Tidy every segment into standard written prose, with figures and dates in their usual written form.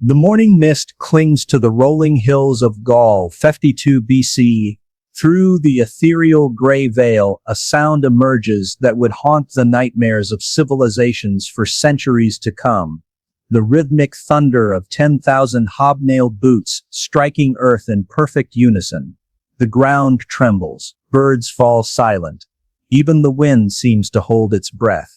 The morning mist clings to the rolling hills of Gaul, 52 BC. Through the ethereal gray veil, a sound emerges that would haunt the nightmares of civilizations for centuries to come. The rhythmic thunder of 10,000 hobnailed boots striking earth in perfect unison. The ground trembles, birds fall silent. Even the wind seems to hold its breath.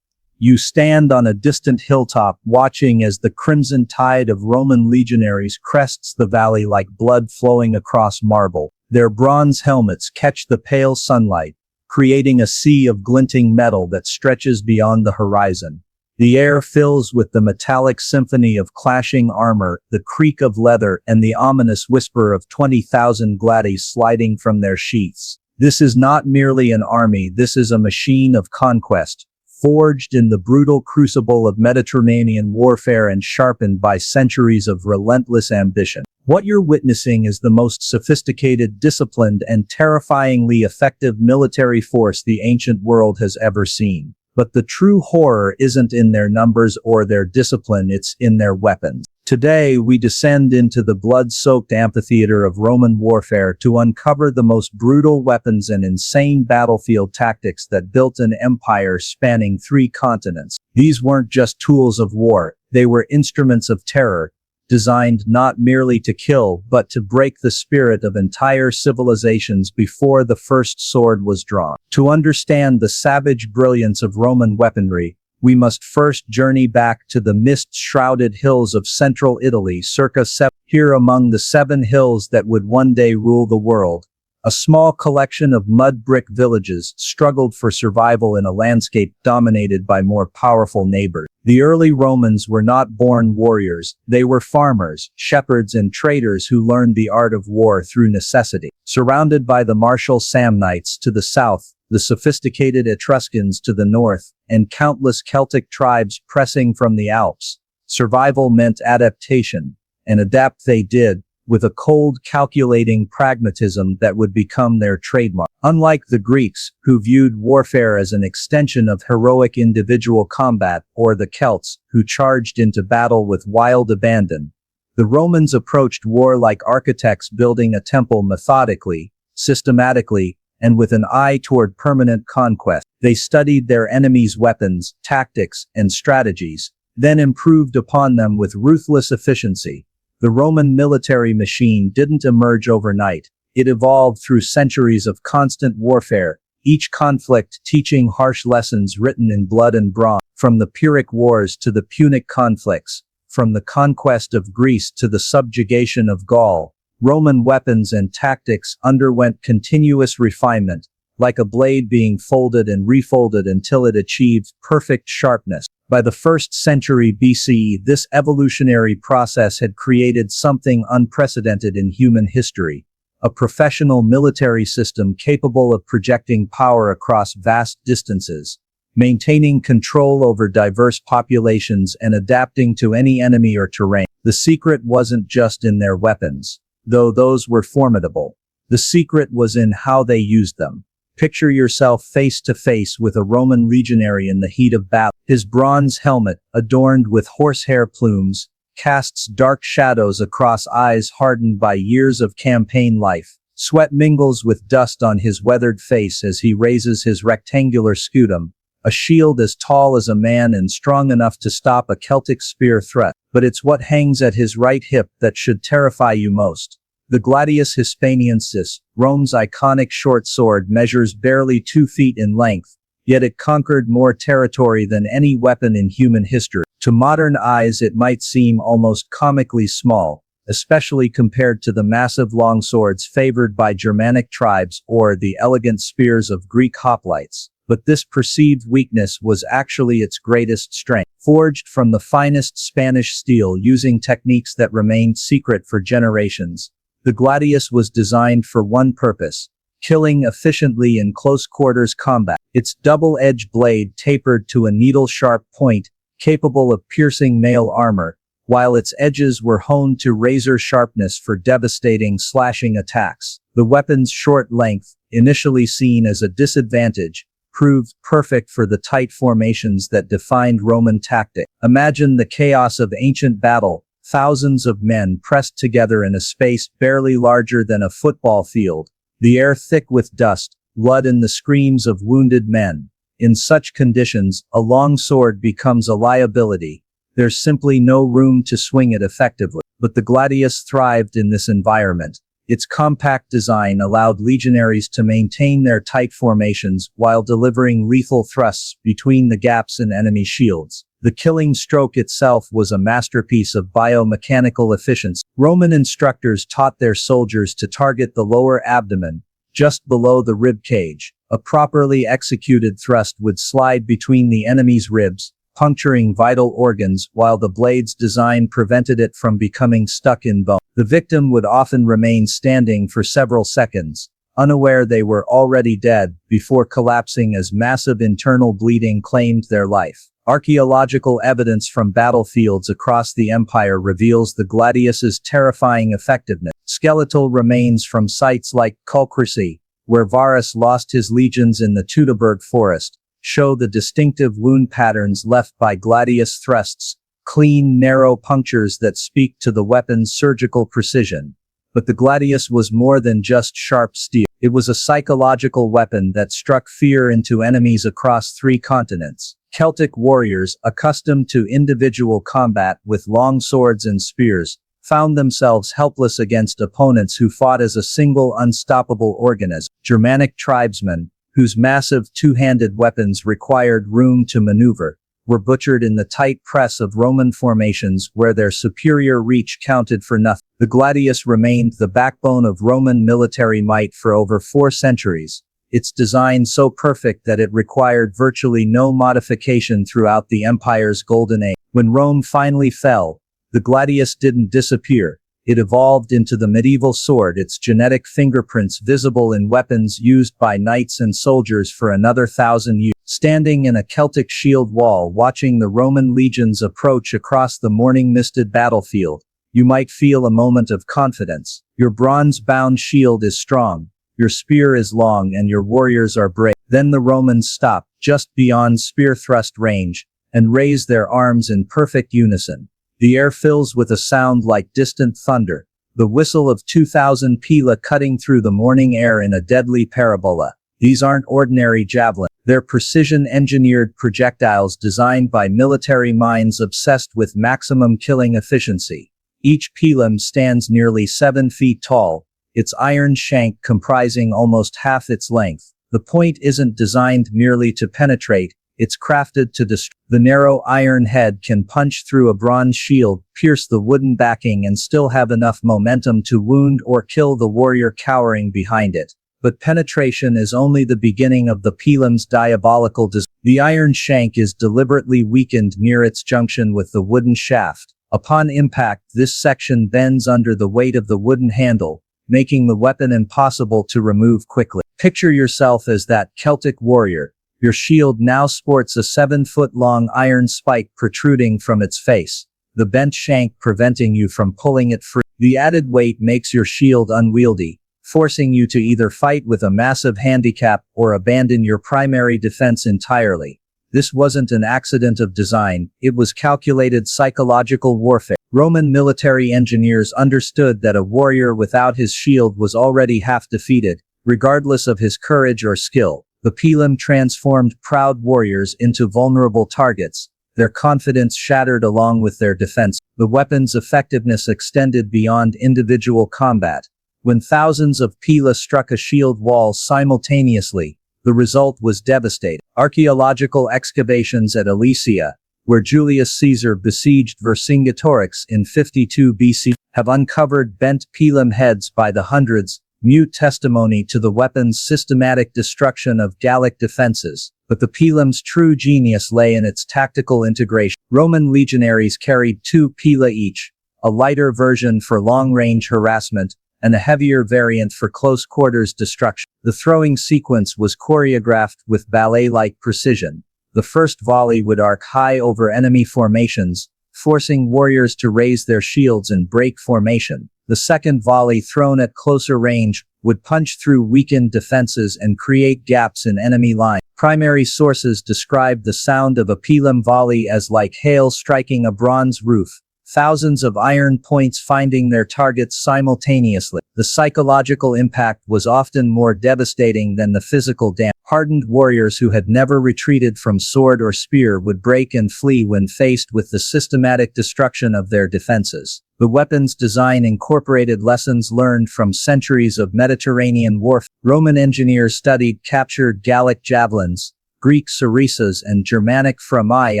You stand on a distant hilltop watching as the crimson tide of Roman legionaries crests the valley like blood flowing across marble. Their bronze helmets catch the pale sunlight, creating a sea of glinting metal that stretches beyond the horizon. The air fills with the metallic symphony of clashing armor, the creak of leather, and the ominous whisper of 20,000 gladius sliding from their sheaths. This is not merely an army, this is a machine of conquest, forged in the brutal crucible of Mediterranean warfare and sharpened by centuries of relentless ambition. What you're witnessing is the most sophisticated, disciplined, and terrifyingly effective military force the ancient world has ever seen. But the true horror isn't in their numbers or their discipline, it's in their weapons. Today, we descend into the blood-soaked amphitheater of Roman warfare to uncover the most brutal weapons and insane battlefield tactics that built an empire spanning 3 continents. These weren't just tools of war, they were instruments of terror, designed not merely to kill, but to break the spirit of entire civilizations before the first sword was drawn. To understand the savage brilliance of Roman weaponry, we must first journey back to the mist-shrouded hills of central Italy circa 7. Here among the 7 hills that would one day rule the world, a small collection of mud brick villages struggled for survival in a landscape dominated by more powerful neighbors. The early Romans were not born warriors, they were farmers, shepherds and traders who learned the art of war through necessity. Surrounded by the martial Samnites to the south, the sophisticated Etruscans to the north, and countless Celtic tribes pressing from the Alps, survival meant adaptation, and adapt they did, with a cold, calculating pragmatism that would become their trademark. Unlike the Greeks, who viewed warfare as an extension of heroic individual combat, or the Celts, who charged into battle with wild abandon, the Romans approached war like architects building a temple methodically, systematically, and with an eye toward permanent conquest. They studied their enemies' weapons, tactics, and strategies, then improved upon them with ruthless efficiency. The Roman military machine didn't emerge overnight. It evolved through centuries of constant warfare, each conflict teaching harsh lessons written in blood and bronze. From the Pyrrhic Wars to the Punic conflicts, from the conquest of Greece to the subjugation of Gaul, Roman weapons and tactics underwent continuous refinement, like a blade being folded and refolded until it achieved perfect sharpness. By the 1st century BC, this evolutionary process had created something unprecedented in human history, a professional military system capable of projecting power across vast distances, maintaining control over diverse populations and adapting to any enemy or terrain. The secret wasn't just in their weapons, though those were formidable. The secret was in how they used them. Picture yourself face to face with a Roman legionary in the heat of battle. His bronze helmet, adorned with horsehair plumes, casts dark shadows across eyes hardened by years of campaign life. Sweat mingles with dust on his weathered face as he raises his rectangular scutum, a shield as tall as a man and strong enough to stop a Celtic spear thrust. But it's what hangs at his right hip that should terrify you most. The gladius hispaniensis, Rome's iconic short sword, measures barely 2 feet in length, yet it conquered more territory than any weapon in human history. To modern eyes it might seem almost comically small, especially compared to the massive longswords favored by Germanic tribes or the elegant spears of Greek hoplites. But this perceived weakness was actually its greatest strength. Forged from the finest Spanish steel using techniques that remained secret for generations, the gladius was designed for one purpose: killing efficiently in close-quarters combat. Its double-edged blade tapered to a needle-sharp point, capable of piercing mail armor, while its edges were honed to razor sharpness for devastating slashing attacks. The weapon's short length, initially seen as a disadvantage, proved perfect for the tight formations that defined Roman tactics. Imagine the chaos of ancient battle, thousands of men pressed together in a space barely larger than a football field, the air thick with dust, blood and the screams of wounded men. In such conditions, a long sword becomes a liability. There's simply no room to swing it effectively. But the gladius thrived in this environment. Its compact design allowed legionaries to maintain their tight formations while delivering lethal thrusts between the gaps in enemy shields. The killing stroke itself was a masterpiece of biomechanical efficiency. Roman instructors taught their soldiers to target the lower abdomen, just below the rib cage. A properly executed thrust would slide between the enemy's ribs, puncturing vital organs, while the blade's design prevented it from becoming stuck in bone. The victim would often remain standing for several seconds, unaware they were already dead, before collapsing as massive internal bleeding claimed their life. Archaeological evidence from battlefields across the empire reveals the gladius's terrifying effectiveness. Skeletal remains from sites like Culchracy, where Varus lost his legions in the Teutoburg forest, show the distinctive wound patterns left by gladius thrusts, clean, narrow punctures that speak to the weapon's surgical precision. But the gladius was more than just sharp steel. It was a psychological weapon that struck fear into enemies across 3 continents. Celtic warriors, accustomed to individual combat with long swords and spears, found themselves helpless against opponents who fought as a single unstoppable organism. Germanic tribesmen, whose massive two-handed weapons required room to maneuver, were butchered in the tight press of Roman formations where their superior reach counted for nothing. The gladius remained the backbone of Roman military might for over 4 centuries, its design so perfect that it required virtually no modification throughout the empire's golden age. When Rome finally fell, the gladius didn't disappear. It evolved into the medieval sword, its genetic fingerprints visible in weapons used by knights and soldiers for another 1,000 years. Standing in a Celtic shield wall watching the Roman legions approach across the morning-misted battlefield, you might feel a moment of confidence. Your bronze-bound shield is strong, your spear is long, and your warriors are brave. Then the Romans stop, just beyond spear thrust range, and raise their arms in perfect unison. The air fills with a sound like distant thunder, the whistle of 2,000 pila cutting through the morning air in a deadly parabola. These aren't ordinary javelins. They're precision-engineered projectiles designed by military minds obsessed with maximum killing efficiency. Each pilum stands nearly 7 feet tall, its iron shank comprising almost half its length. The point isn't designed merely to penetrate, it's crafted to destroy. The narrow iron head can punch through a bronze shield, pierce the wooden backing, and still have enough momentum to wound or kill the warrior cowering behind it. But penetration is only the beginning of the pilum's diabolical design. The iron shank is deliberately weakened near its junction with the wooden shaft. Upon impact, this section bends under the weight of the wooden handle, making the weapon impossible to remove quickly. Picture yourself as that Celtic warrior. Your shield now sports a 7-foot-long iron spike protruding from its face, the bent shank preventing you from pulling it free. The added weight makes your shield unwieldy, forcing you to either fight with a massive handicap or abandon your primary defense entirely. This wasn't an accident of design, it was calculated psychological warfare. Roman military engineers understood that a warrior without his shield was already half defeated, regardless of his courage or skill. The pilum transformed proud warriors into vulnerable targets, their confidence shattered along with their defense. The weapon's effectiveness extended beyond individual combat. When thousands of pila struck a shield wall simultaneously, the result was devastating. Archaeological excavations at Alesia, where Julius Caesar besieged Vercingetorix in 52 BC, have uncovered bent pilum heads by the hundreds, mute testimony to the weapon's systematic destruction of Gallic defenses. But the pilum's true genius lay in its tactical integration. Roman legionaries carried 2 pila each, a lighter version for long-range harassment, and a heavier variant for close-quarters destruction. The throwing sequence was choreographed with ballet-like precision. The first volley would arc high over enemy formations, forcing warriors to raise their shields and break formation. The second volley, thrown at closer range, would punch through weakened defenses and create gaps in enemy lines. Primary sources describe the sound of a pilum volley as like hail striking a bronze roof, thousands of iron points finding their targets simultaneously. The psychological impact was often more devastating than the physical damage. Hardened warriors who had never retreated from sword or spear would break and flee when faced with the systematic destruction of their defenses. The weapon's design incorporated lessons learned from centuries of Mediterranean warfare. Roman engineers studied captured Gallic javelins, Greek sarissas and Germanic framae,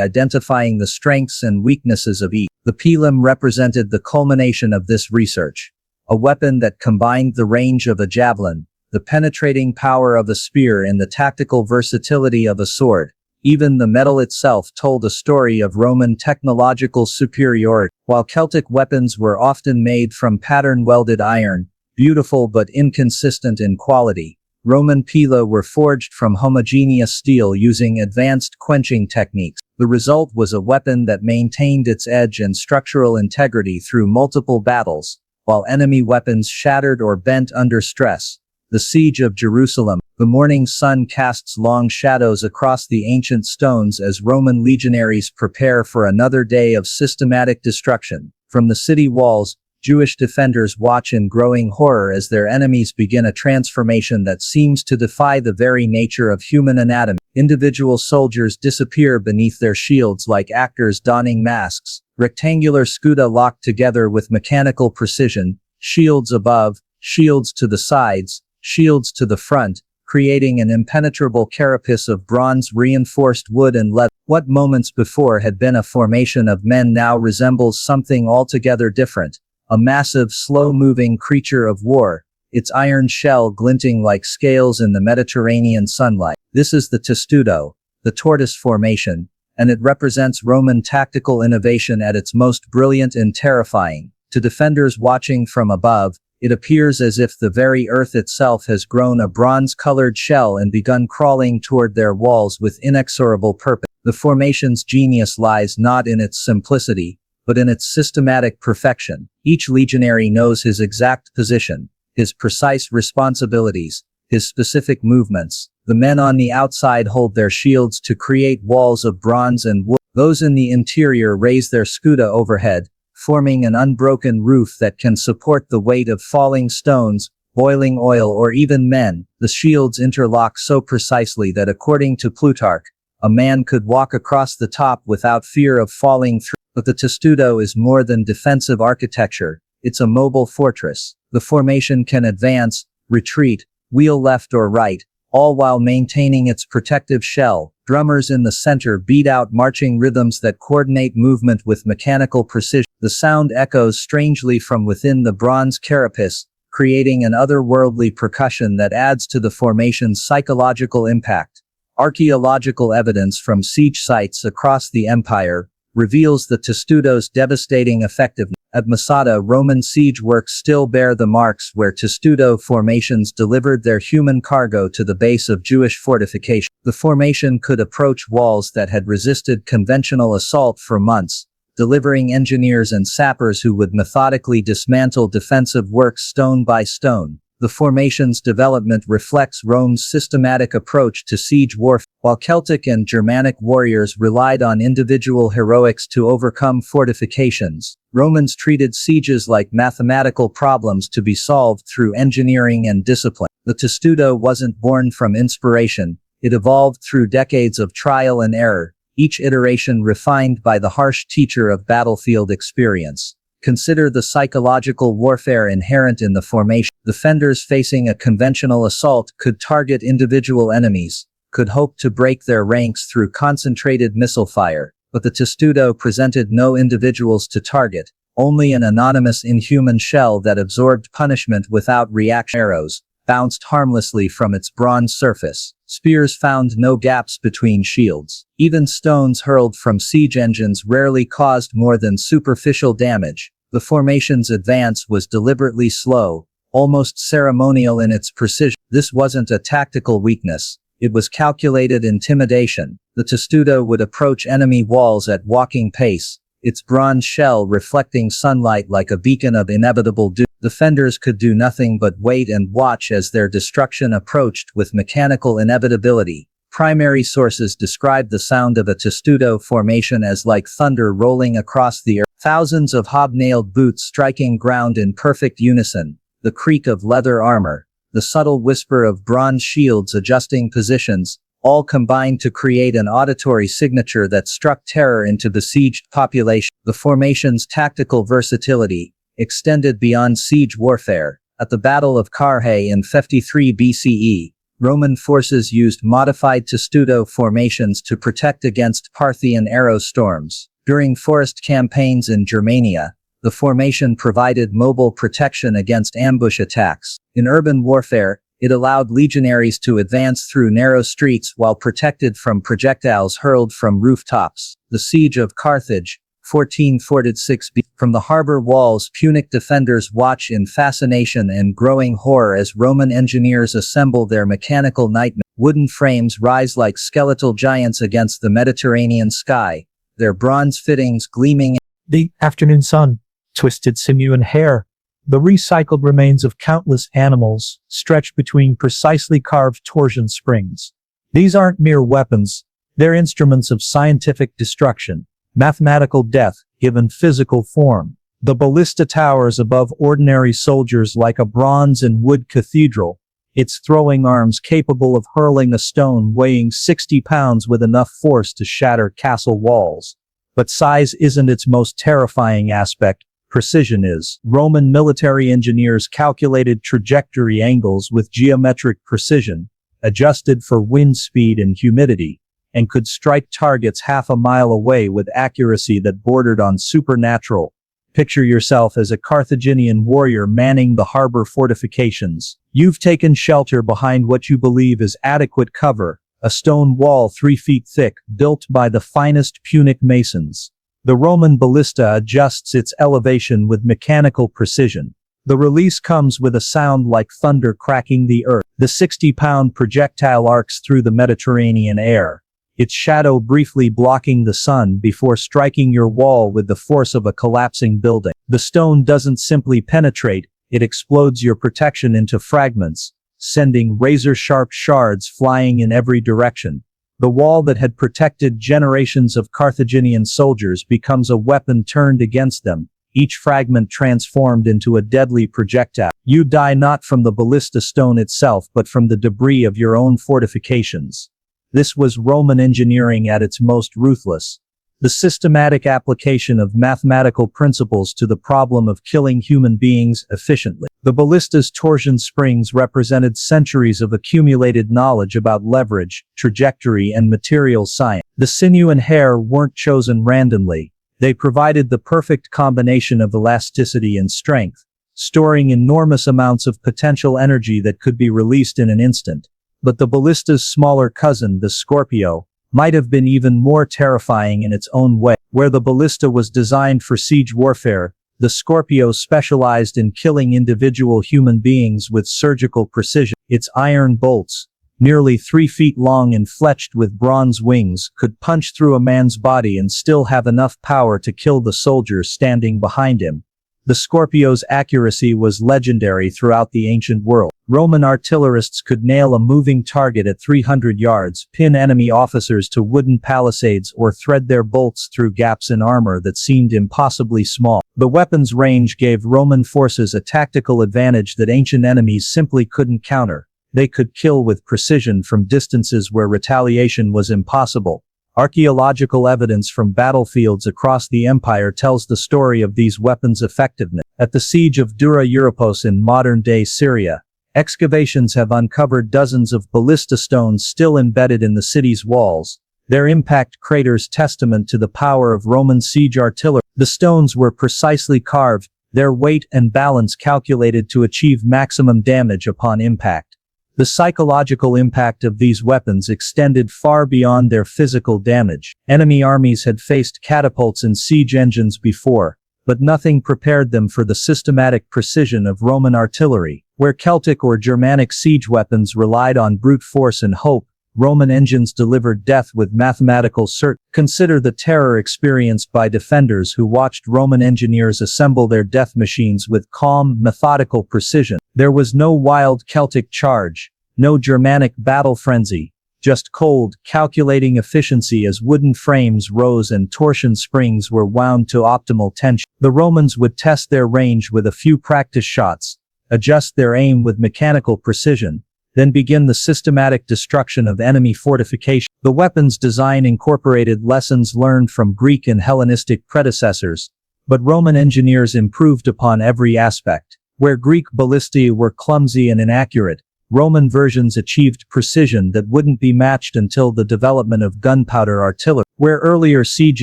identifying the strengths and weaknesses of each. The pilum represented the culmination of this research. A weapon that combined the range of a javelin, the penetrating power of a spear and the tactical versatility of a sword. Even the metal itself told a story of Roman technological superiority. While Celtic weapons were often made from pattern-welded iron, beautiful but inconsistent in quality, Roman pila were forged from homogeneous steel using advanced quenching techniques. The result was a weapon that maintained its edge and structural integrity through multiple battles, while enemy weapons shattered or bent under stress. The Siege of Jerusalem. The morning sun casts long shadows across the ancient stones as Roman legionaries prepare for another day of systematic destruction. From the city walls, Jewish defenders watch in growing horror as their enemies begin a transformation that seems to defy the very nature of human anatomy. Individual soldiers disappear beneath their shields like actors donning masks, rectangular scuda locked together with mechanical precision, shields above, shields to the sides, shields to the front, creating an impenetrable carapace of bronze reinforced wood and leather. What moments before had been a formation of men now resembles something altogether different. A massive, slow-moving creature of war, its iron shell glinting like scales in the Mediterranean sunlight. This is the testudo, the tortoise formation, and it represents Roman tactical innovation at its most brilliant and terrifying. To defenders watching from above, it appears as if the very earth itself has grown a bronze-colored shell and begun crawling toward their walls with inexorable purpose. The formation's genius lies not in its simplicity, but in its systematic perfection. Each legionary knows his exact position, his precise responsibilities, his specific movements. The men on the outside hold their shields to create walls of bronze and wood. Those in the interior raise their scuda overhead, forming an unbroken roof that can support the weight of falling stones, boiling oil or even men. The shields interlock so precisely that according to Plutarch, a man could walk across the top without fear of falling through. But the testudo is more than defensive architecture, it's a mobile fortress. The formation can advance, retreat, wheel left or right, all while maintaining its protective shell. Drummers in the center beat out marching rhythms that coordinate movement with mechanical precision. The sound echoes strangely from within the bronze carapace, creating an otherworldly percussion that adds to the formation's psychological impact. Archaeological evidence from siege sites across the empire reveals the testudo's devastating effectiveness. At Masada, Roman siege works still bear the marks where testudo formations delivered their human cargo to the base of Jewish fortification. The formation could approach walls that had resisted conventional assault for months, delivering engineers and sappers who would methodically dismantle defensive works stone by stone. The formation's development reflects Rome's systematic approach to siege warfare. While Celtic and Germanic warriors relied on individual heroics to overcome fortifications, Romans treated sieges like mathematical problems to be solved through engineering and discipline. The testudo wasn't born from inspiration, it evolved through decades of trial and error, each iteration refined by the harsh teacher of battlefield experience. Consider the psychological warfare inherent in the formation. Defenders facing a conventional assault could target individual enemies, could hope to break their ranks through concentrated missile fire, but the testudo presented no individuals to target, only an anonymous inhuman shell that absorbed punishment without reaction. Arrows bounced harmlessly from its bronze surface. Spears found no gaps between shields. Even stones hurled from siege engines rarely caused more than superficial damage. The formation's advance was deliberately slow, almost ceremonial in its precision. This wasn't a tactical weakness. It was calculated intimidation. The testudo would approach enemy walls at walking pace, its bronze shell reflecting sunlight like a beacon of inevitable doom. Defenders could do nothing but wait and watch as their destruction approached with mechanical inevitability. Primary sources describe the sound of a testudo formation as like thunder rolling across the earth, thousands of hobnailed boots striking ground in perfect unison, the creak of leather armor, the subtle whisper of bronze shields adjusting positions, all combined to create an auditory signature that struck terror into the besieged population. The formation's tactical versatility extended beyond siege warfare. At the Battle of Carrhae in 53 BCE, Roman forces used modified testudo formations to protect against Parthian arrow storms. During forest campaigns in Germania, the formation provided mobile protection against ambush attacks. In urban warfare, it allowed legionaries to advance through narrow streets while protected from projectiles hurled from rooftops. The Siege of Carthage, 1446 BC. From the harbor walls, Punic defenders watch in fascination and growing horror as Roman engineers assemble their mechanical nightmare. Wooden frames rise like skeletal giants against the Mediterranean sky, their bronze fittings gleaming. The afternoon sun, twisted sinew and hair, the recycled remains of countless animals, stretched between precisely carved torsion springs. These aren't mere weapons, they're instruments of scientific destruction, mathematical death, given physical form. The ballista towers above ordinary soldiers like a bronze and wood cathedral, its throwing arms capable of hurling a stone weighing 60 pounds with enough force to shatter castle walls. But size isn't its most terrifying aspect. Precision is. Roman military engineers calculated trajectory angles with geometric precision, adjusted for wind speed and humidity, and could strike targets half a mile away with accuracy that bordered on supernatural. Picture yourself as a Carthaginian warrior manning the harbor fortifications. You've taken shelter behind what you believe is adequate cover, a stone wall 3 feet thick, built by the finest Punic masons. The Roman ballista adjusts its elevation with mechanical precision. The release comes with a sound like thunder cracking the earth. The 60-pound projectile arcs through the Mediterranean air, its shadow briefly blocking the sun before striking your wall with the force of a collapsing building. The stone doesn't simply penetrate, it explodes your protection into fragments, sending razor-sharp shards flying in every direction. The wall that had protected generations of Carthaginian soldiers becomes a weapon turned against them, each fragment transformed into a deadly projectile. You die not from the ballista stone itself but from the debris of your own fortifications. This was Roman engineering at its most ruthless. The systematic application of mathematical principles to the problem of killing human beings efficiently. The ballista's torsion springs represented centuries of accumulated knowledge about leverage, trajectory, and material science. The sinew and hair weren't chosen randomly. They provided the perfect combination of elasticity and strength, storing enormous amounts of potential energy that could be released in an instant. But the ballista's smaller cousin, the Scorpio, might have been even more terrifying in its own way. Where the ballista was designed for siege warfare, the Scorpio specialized in killing individual human beings with surgical precision. Its iron bolts, nearly 3 feet long and fletched with bronze wings, could punch through a man's body and still have enough power to kill the soldier standing behind him. The Scorpio's accuracy was legendary throughout the ancient world. Roman artillerists could nail a moving target at 300 yards, pin enemy officers to wooden palisades, or thread their bolts through gaps in armor that seemed impossibly small. The weapon's range gave Roman forces a tactical advantage that ancient enemies simply couldn't counter. They could kill with precision from distances where retaliation was impossible. Archaeological evidence from battlefields across the empire tells the story of these weapons' effectiveness. At the siege of Dura Europos in modern-day Syria, excavations have uncovered dozens of ballista stones still embedded in the city's walls, their impact craters testament to the power of Roman siege artillery. The stones were precisely carved, their weight and balance calculated to achieve maximum damage upon impact. The psychological impact of these weapons extended far beyond their physical damage. Enemy armies had faced catapults and siege engines before, but nothing prepared them for the systematic precision of Roman artillery. Where Celtic or Germanic siege weapons relied on brute force and hope, Roman engines delivered death with mathematical certainty. Consider the terror experienced by defenders who watched Roman engineers assemble their death machines with calm, methodical precision. There was no wild Celtic charge, no Germanic battle frenzy, just cold, calculating efficiency as wooden frames rose and torsion springs were wound to optimal tension. The Romans would test their range with a few practice shots, adjust their aim with mechanical precision, then begin the systematic destruction of enemy fortifications. The weapons design incorporated lessons learned from Greek and Hellenistic predecessors, but Roman engineers improved upon every aspect. Where Greek ballistae were clumsy and inaccurate, Roman versions achieved precision that wouldn't be matched until the development of gunpowder artillery. Where earlier siege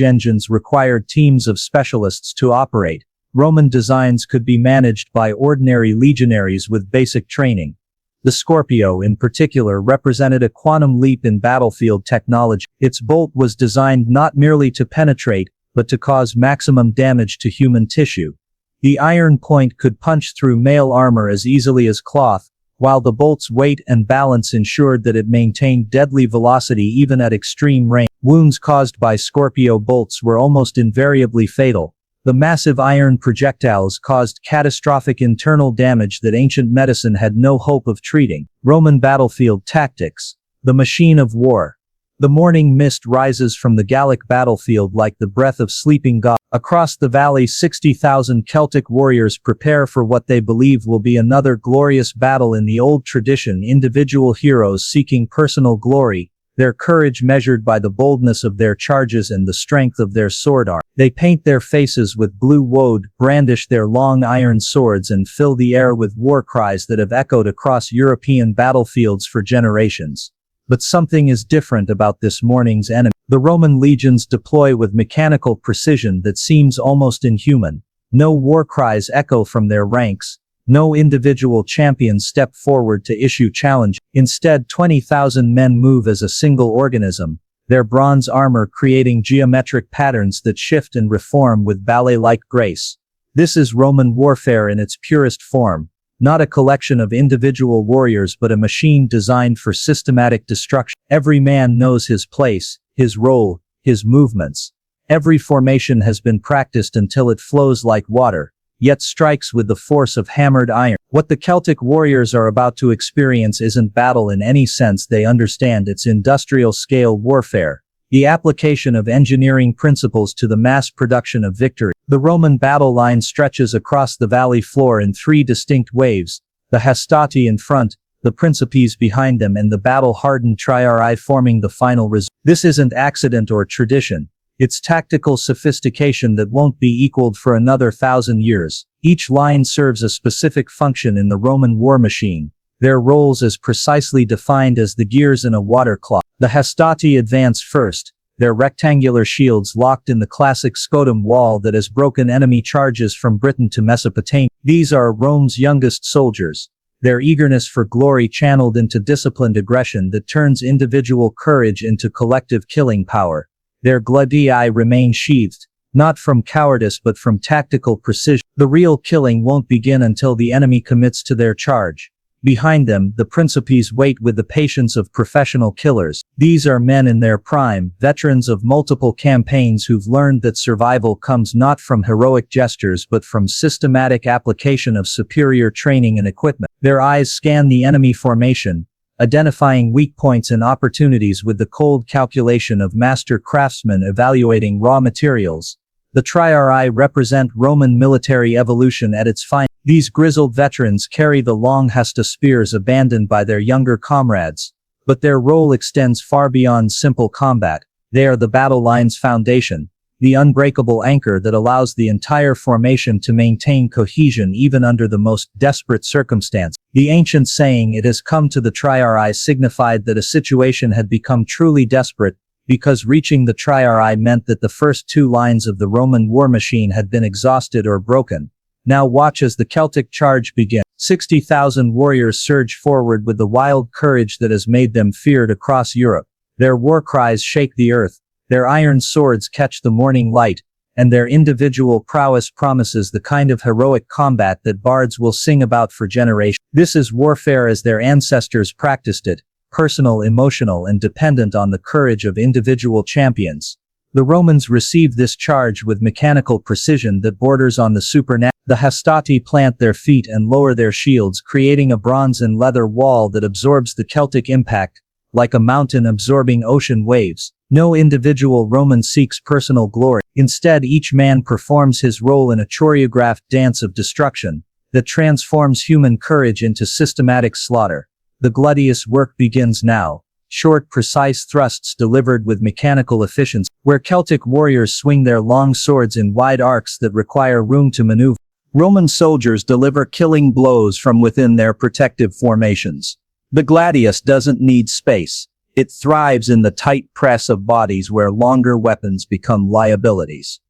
engines required teams of specialists to operate, Roman designs could be managed by ordinary legionaries with basic training. The Scorpio in particular represented a quantum leap in battlefield technology. Its bolt was designed not merely to penetrate, but to cause maximum damage to human tissue. The iron point could punch through mail armor as easily as cloth, while the bolt's weight and balance ensured that it maintained deadly velocity even at extreme range. Wounds caused by Scorpio bolts were almost invariably fatal. The massive iron projectiles caused catastrophic internal damage that ancient medicine had no hope of treating. Roman battlefield tactics. The machine of war. The morning mist rises from the Gallic battlefield like the breath of sleeping God. Across the valley 60,000 Celtic warriors prepare for what they believe will be another glorious battle in the old tradition. Individual heroes seeking personal glory, their courage measured by the boldness of their charges and the strength of their sword arm. They paint their faces with blue woad, brandish their long iron swords and fill the air with war cries that have echoed across European battlefields for generations. But something is different about this morning's enemy. The Roman legions deploy with mechanical precision that seems almost inhuman. No war cries echo from their ranks. No individual champions step forward to issue challenge. Instead, 20,000 men move as a single organism, their bronze armor creating geometric patterns that shift and reform with ballet-like grace. This is Roman warfare in its purest form. Not a collection of individual warriors but a machine designed for systematic destruction. Every man knows his place, his role, his movements. Every formation has been practiced until it flows like water, yet strikes with the force of hammered iron. What the Celtic warriors are about to experience isn't battle in any sense they understand. It's industrial-scale warfare, the application of engineering principles to the mass production of victory. The Roman battle line stretches across the valley floor in three distinct waves, the Hastati in front, the Principes behind them and the battle-hardened Triarii forming the final result. This isn't accident or tradition. It's tactical sophistication that won't be equaled for another 1,000 years. Each line serves a specific function in the Roman war machine, their roles as precisely defined as the gears in a water clock. The Hastati advance first, their rectangular shields locked in the classic Scotum wall that has broken enemy charges from Britain to Mesopotamia. These are Rome's youngest soldiers, their eagerness for glory channeled into disciplined aggression that turns individual courage into collective killing power. Their gladius remain sheathed, not from cowardice but from tactical precision. The real killing won't begin until the enemy commits to their charge. Behind them, the Principes wait with the patience of professional killers. These are men in their prime, veterans of multiple campaigns who've learned that survival comes not from heroic gestures but from systematic application of superior training and equipment. Their eyes scan the enemy formation, identifying weak points and opportunities with the cold calculation of master craftsmen evaluating raw materials. The Triarii represent Roman military evolution at its finest. These grizzled veterans carry the long hasta spears abandoned by their younger comrades, but their role extends far beyond simple combat. They are the battle line's foundation, the unbreakable anchor that allows the entire formation to maintain cohesion even under the most desperate circumstances. The ancient saying "it has come to the Triarii" signified that a situation had become truly desperate, because reaching the Triarii meant that the first two lines of the Roman war machine had been exhausted or broken. Now watch as the Celtic charge begins. 60,000 warriors surge forward with the wild courage that has made them feared across Europe. Their war cries shake the earth, their iron swords catch the morning light, and their individual prowess promises the kind of heroic combat that bards will sing about for generations. This is warfare as their ancestors practiced it, personal, emotional, and dependent on the courage of individual champions. The Romans received this charge with mechanical precision that borders on the supernatural. The Hastati plant their feet and lower their shields, creating a bronze and leather wall that absorbs the Celtic impact, like a mountain absorbing ocean waves. No individual Roman seeks personal glory. Instead, each man performs his role in a choreographed dance of destruction that transforms human courage into systematic slaughter. The gladius work begins now. Short, precise thrusts delivered with mechanical efficiency, where Celtic warriors swing their long swords in wide arcs that require room to maneuver. Roman soldiers deliver killing blows from within their protective formations. The gladius doesn't need space. It thrives in the tight press of bodies where longer weapons become liabilities.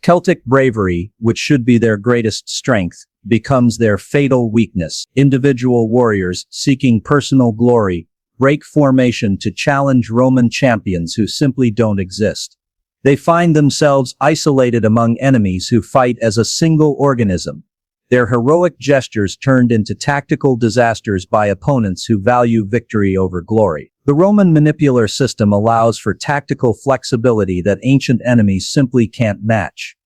Celtic bravery, which should be their greatest strength, becomes their fatal weakness. Individual warriors, seeking personal glory, break formation to challenge Roman champions who simply don't exist. They find themselves isolated among enemies who fight as a single organism. Their heroic gestures turned into tactical disasters by opponents who value victory over glory. The Roman manipular system allows for tactical flexibility that ancient enemies simply can't match.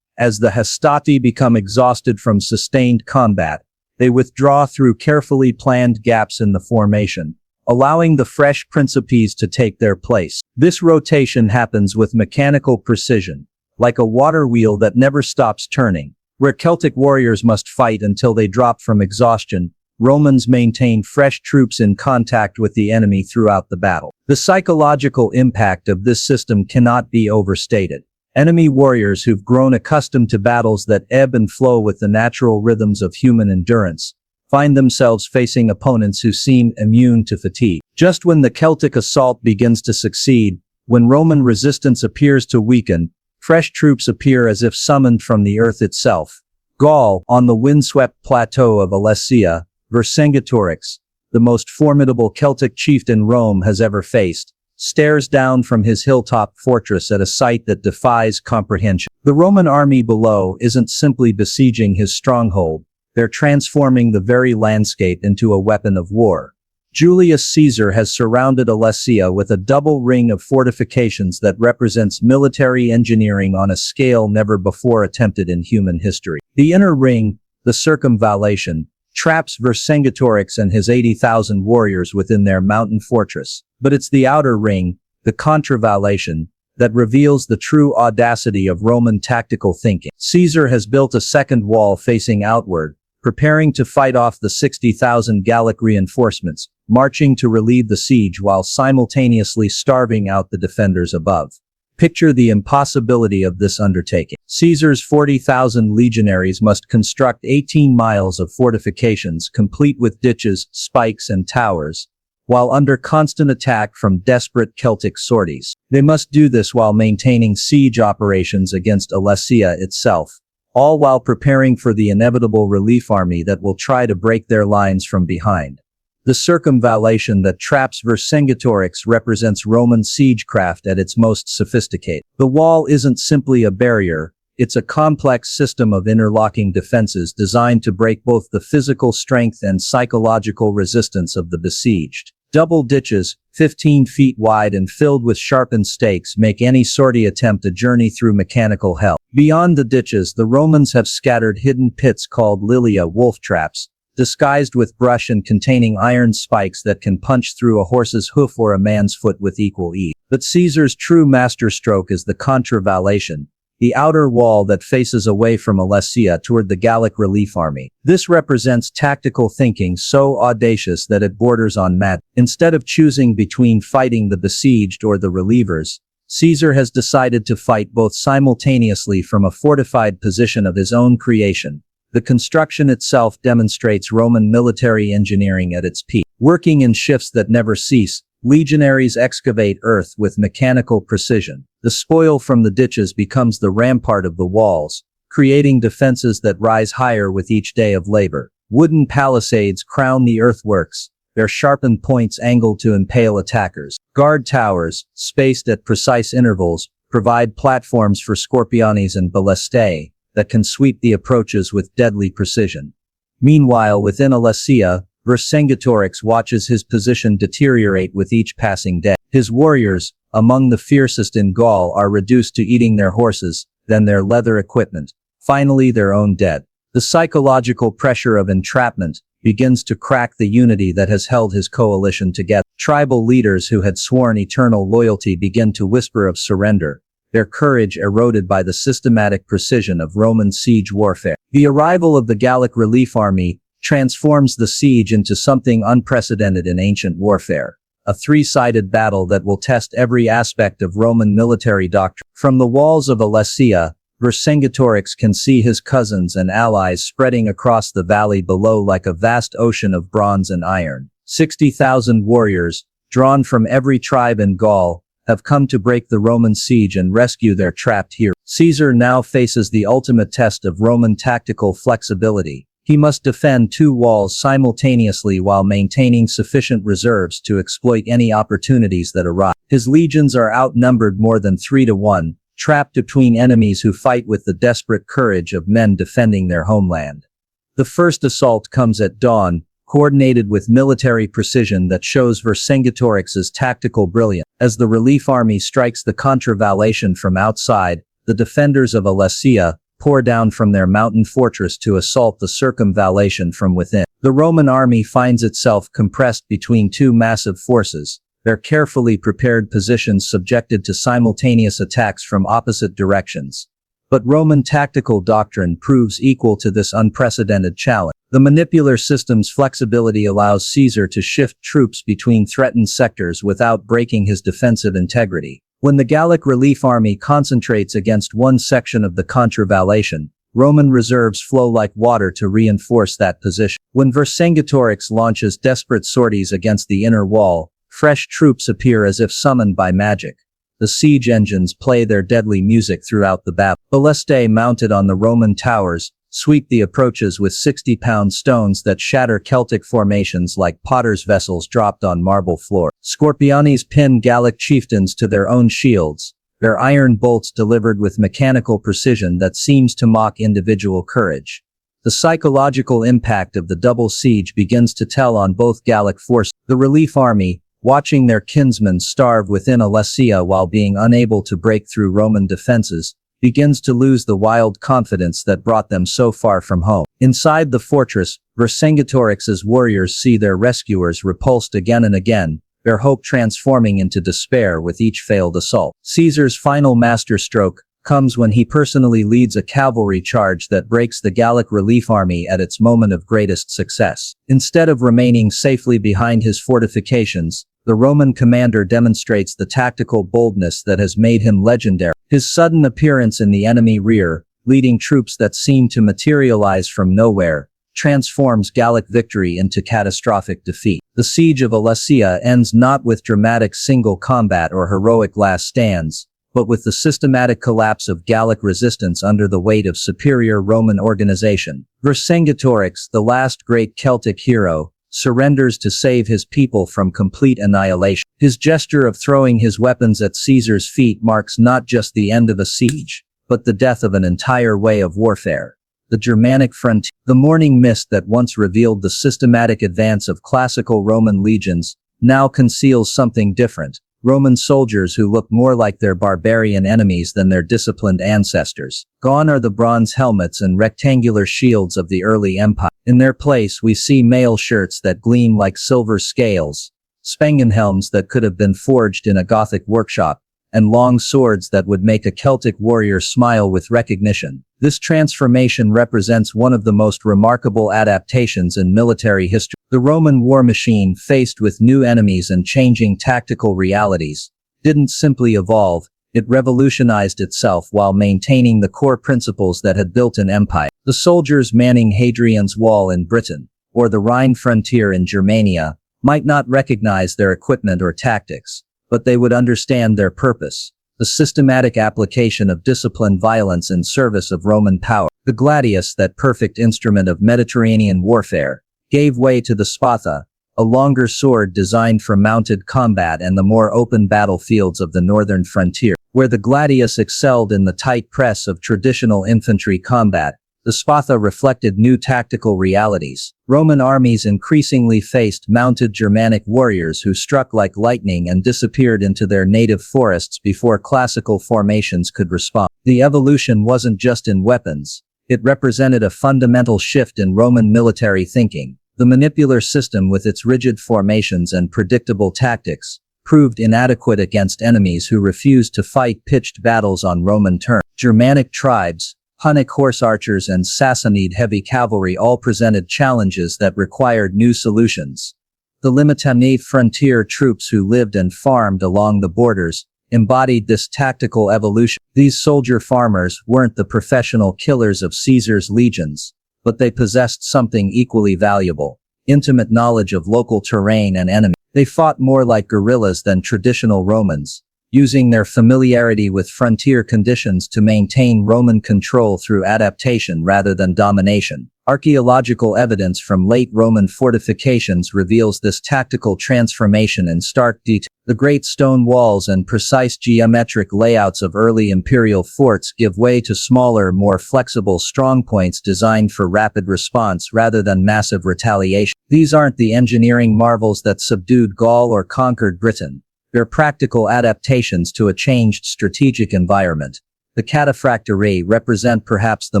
As the hastati become exhausted from sustained combat, they withdraw through carefully planned gaps in the formation, allowing the fresh principes to take their place. This rotation happens with mechanical precision, like a water wheel that never stops turning. Where Celtic warriors must fight until they drop from exhaustion, Romans maintain fresh troops in contact with the enemy throughout the battle. The psychological impact of this system cannot be overstated. Enemy warriors who've grown accustomed to battles that ebb and flow with the natural rhythms of human endurance find themselves facing opponents who seem immune to fatigue. Just when the Celtic assault begins to succeed, when Roman resistance appears to weaken, fresh troops appear as if summoned from the earth itself. Gaul, on the windswept plateau of Alesia, Vercingetorix, the most formidable Celtic chieftain Rome has ever faced, stares down from his hilltop fortress at a sight that defies comprehension. The Roman army below isn't simply besieging his stronghold, they're transforming the very landscape into a weapon of war. Julius Caesar has surrounded Alesia with a double ring of fortifications that represents military engineering on a scale never before attempted in human history. The inner ring, the circumvallation, traps Vercingetorix and his 80,000 warriors within their mountain fortress. But it's the outer ring, the contravallation, that reveals the true audacity of Roman tactical thinking. Caesar has built a second wall facing outward, preparing to fight off the 60,000 Gallic reinforcements, marching to relieve the siege while simultaneously starving out the defenders above. Picture the impossibility of this undertaking. Caesar's 40,000 legionaries must construct 18 miles of fortifications complete with ditches, spikes, and towers, while under constant attack from desperate Celtic sorties. They must do this while maintaining siege operations against Alesia itself, all while preparing for the inevitable relief army that will try to break their lines from behind. The circumvallation that traps Vercingetorix represents Roman siegecraft at its most sophisticated. The wall isn't simply a barrier, it's a complex system of interlocking defenses designed to break both the physical strength and psychological resistance of the besieged. Double ditches, 15 feet wide and filled with sharpened stakes, make any sortie attempt a journey through mechanical hell. Beyond the ditches, the Romans have scattered hidden pits called lilia, wolf traps, disguised with brush and containing iron spikes that can punch through a horse's hoof or a man's foot with equal ease. But Caesar's true masterstroke is the contravallation, the outer wall that faces away from Alesia toward the Gallic relief army. This represents tactical thinking so audacious that it borders on madness. Instead of choosing between fighting the besieged or the relievers, Caesar has decided to fight both simultaneously from a fortified position of his own creation. The construction itself demonstrates Roman military engineering at its peak. Working in shifts that never cease, legionaries excavate earth with mechanical precision. The spoil from the ditches becomes the rampart of the walls, creating defenses that rise higher with each day of labor. Wooden palisades crown the earthworks, their sharpened points angled to impale attackers. Guard towers, spaced at precise intervals, provide platforms for scorpiones and ballistae that can sweep the approaches with deadly precision. Meanwhile, within Alesia, Vercingetorix watches his position deteriorate with each passing day. His warriors, among the fiercest in Gaul, are reduced to eating their horses, then their leather equipment, finally their own dead. The psychological pressure of entrapment begins to crack the unity that has held his coalition together. Tribal leaders who had sworn eternal loyalty began to whisper of surrender, their courage eroded by the systematic precision of Roman siege warfare. The arrival of the Gallic relief army transforms the siege into something unprecedented in ancient warfare. A three-sided battle that will test every aspect of Roman military doctrine. From the walls of Alesia, Vercingetorix can see his cousins and allies spreading across the valley below like a vast ocean of bronze and iron. 60,000 warriors, drawn from every tribe in Gaul, have come to break the Roman siege and rescue their trapped heroes. Caesar now faces the ultimate test of Roman tactical flexibility. He must defend two walls simultaneously while maintaining sufficient reserves to exploit any opportunities that arise. His legions are outnumbered more than 3-1, trapped between enemies who fight with the desperate courage of men defending their homeland. The first assault comes at dawn, coordinated with military precision that shows Vercingetorix's tactical brilliance. As the relief army strikes the contravallation from outside, the defenders of Alesia pour down from their mountain fortress to assault the circumvallation from within. The Roman army finds itself compressed between two massive forces, their carefully prepared positions subjected to simultaneous attacks from opposite directions. But Roman tactical doctrine proves equal to this unprecedented challenge. The manipular system's flexibility allows Caesar to shift troops between threatened sectors without breaking his defensive integrity. When the Gallic relief army concentrates against one section of the contravallation, Roman reserves flow like water to reinforce that position. When Vercingetorix launches desperate sorties against the inner wall, fresh troops appear as if summoned by magic. The siege engines play their deadly music throughout the battle. Ballistae mounted on the Roman towers sweep the approaches with 60-pound stones that shatter Celtic formations like potter's vessels dropped on marble floor. Scorpiones pin Gallic chieftains to their own shields, their iron bolts delivered with mechanical precision that seems to mock individual courage. The psychological impact of the double siege begins to tell on both Gallic forces. The relief army, watching their kinsmen starve within Alesia while being unable to break through Roman defenses, begins to lose the wild confidence that brought them so far from home. Inside the fortress, Vercingetorix's warriors see their rescuers repulsed again and again, their hope transforming into despair with each failed assault. Caesar's final masterstroke comes when he personally leads a cavalry charge that breaks the Gallic relief army at its moment of greatest success. Instead of remaining safely behind his fortifications, the Roman commander demonstrates the tactical boldness that has made him legendary. His sudden appearance in the enemy rear, leading troops that seem to materialize from nowhere, transforms Gallic victory into catastrophic defeat. The siege of Alesia ends not with dramatic single combat or heroic last stands, but with the systematic collapse of Gallic resistance under the weight of superior Roman organization. Vercingetorix, the last great Celtic hero, surrenders to save his people from complete annihilation. His gesture of throwing his weapons at Caesar's feet marks not just the end of a siege, but the death of an entire way of warfare. The Germanic frontier. The morning mist that once revealed the systematic advance of classical Roman legions now conceals something different. Roman soldiers who look more like their barbarian enemies than their disciplined ancestors. Gone are the bronze helmets and rectangular shields of the early empire. In their place we see mail shirts that gleam like silver scales, spangenhelms that could have been forged in a Gothic workshop, and long swords that would make a Celtic warrior smile with recognition. This transformation represents one of the most remarkable adaptations in military history. The Roman war machine, faced with new enemies and changing tactical realities, didn't simply evolve, it revolutionized itself while maintaining the core principles that had built an empire. The soldiers manning Hadrian's Wall in Britain, or the Rhine frontier in Germania, might not recognize their equipment or tactics, but they would understand their purpose, the systematic application of disciplined violence in service of Roman power. The gladius, that perfect instrument of Mediterranean warfare, gave way to the spatha, a longer sword designed for mounted combat and the more open battlefields of the northern frontier. Where the gladius excelled in the tight press of traditional infantry combat, the spatha reflected new tactical realities. Roman armies increasingly faced mounted Germanic warriors who struck like lightning and disappeared into their native forests before classical formations could respond. The evolution wasn't just in weapons. It represented a fundamental shift in Roman military thinking. The manipular system with its rigid formations and predictable tactics proved inadequate against enemies who refused to fight pitched battles on Roman terms. Germanic tribes, Hunnic horse archers and Sassanid heavy cavalry all presented challenges that required new solutions. The Limitanei frontier troops who lived and farmed along the borders embodied this tactical evolution. These soldier farmers weren't the professional killers of Caesar's legions, but they possessed something equally valuable: intimate knowledge of local terrain and enemies. They fought more like guerrillas than traditional Romans, using their familiarity with frontier conditions to maintain Roman control through adaptation rather than domination. Archaeological evidence from late Roman fortifications reveals this tactical transformation in stark detail. The great stone walls and precise geometric layouts of early imperial forts give way to smaller, more flexible strongpoints designed for rapid response rather than massive retaliation. These aren't the engineering marvels that subdued Gaul or conquered Britain. They're practical adaptations to a changed strategic environment. The cataphractii represent perhaps the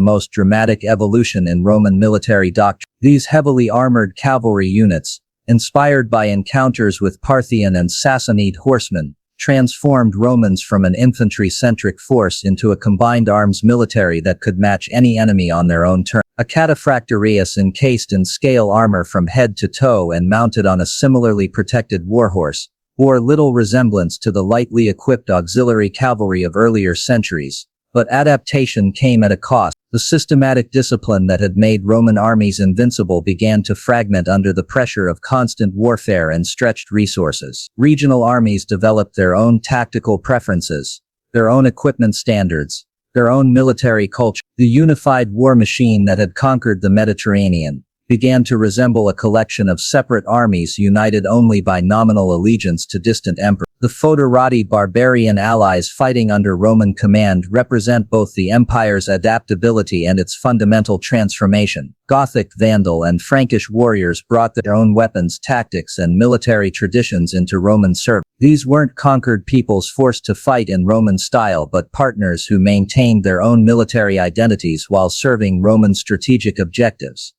most dramatic evolution in Roman military doctrine. These heavily armored cavalry units, inspired by encounters with Parthian and Sassanid horsemen, transformed Romans from an infantry-centric force into a combined arms military that could match any enemy on their own terms. A cataphractirius encased in scale armor from head to toe and mounted on a similarly protected warhorse bore little resemblance to the lightly equipped auxiliary cavalry of earlier centuries. But adaptation came at a cost. The systematic discipline that had made Roman armies invincible began to fragment under the pressure of constant warfare and stretched resources. Regional armies developed their own tactical preferences, their own equipment standards, their own military culture. The unified war machine that had conquered the Mediterranean began to resemble a collection of separate armies united only by nominal allegiance to distant emperors. The foederati barbarian allies fighting under Roman command represent both the empire's adaptability and its fundamental transformation. Gothic, Vandal, and Frankish warriors brought their own weapons, tactics, and military traditions into Roman service. These weren't conquered peoples forced to fight in Roman style, but partners who maintained their own military identities while serving Roman strategic objectives.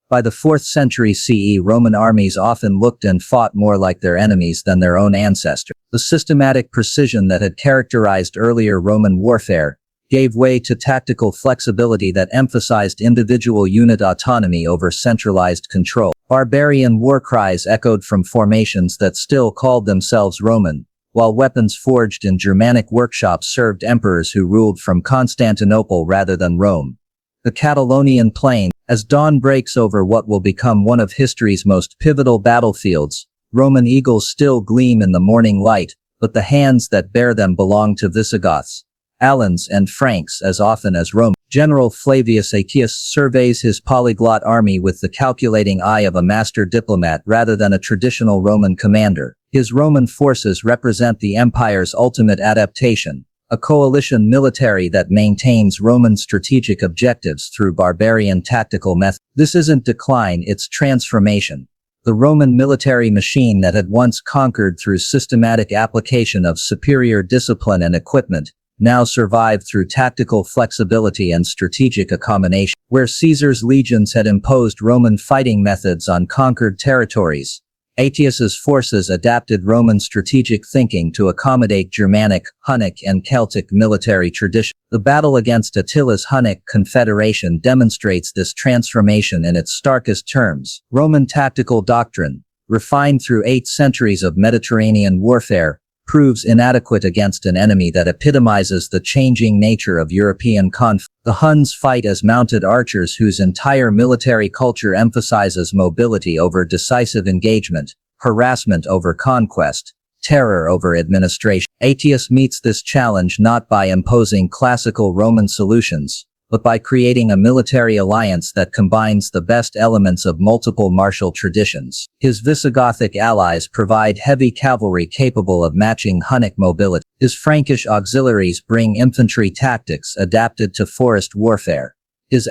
By the 4th century CE, Roman armies often looked and fought more like their enemies than their own ancestors. The systematic precision that had characterized earlier Roman warfare gave way to tactical flexibility that emphasized individual unit autonomy over centralized control. Barbarian war cries echoed from formations that still called themselves Roman, while weapons forged in Germanic workshops served emperors who ruled from Constantinople rather than Rome. The Catalonian plain, as dawn breaks over what will become one of history's most pivotal battlefields, Roman eagles still gleam in the morning light, but the hands that bear them belong to Visigoths, Alans, and Franks as often as Rome. General Flavius Aetius surveys his polyglot army with the calculating eye of a master diplomat rather than a traditional Roman commander. His Roman forces represent the empire's ultimate adaptation, a coalition military that maintains Roman strategic objectives through barbarian tactical methods. This isn't decline, it's transformation. The Roman military machine that had once conquered through systematic application of superior discipline and equipment now survived through tactical flexibility and strategic accommodation. Where Caesar's legions had imposed Roman fighting methods on conquered territories, Aetius's forces adapted Roman strategic thinking to accommodate Germanic, Hunnic, and Celtic military tradition. The battle against Attila's Hunnic confederation demonstrates this transformation in its starkest terms. Roman tactical doctrine, refined through 8 centuries of Mediterranean warfare, proves inadequate against an enemy that epitomizes the changing nature of European conflict. The Huns fight as mounted archers whose entire military culture emphasizes mobility over decisive engagement, harassment over conquest, terror over administration. Aetius meets this challenge not by imposing classical Roman solutions, but by creating a military alliance that combines the best elements of multiple martial traditions. His Visigothic allies provide heavy cavalry capable of matching Hunnic mobility. His Frankish auxiliaries bring infantry tactics adapted to forest warfare. His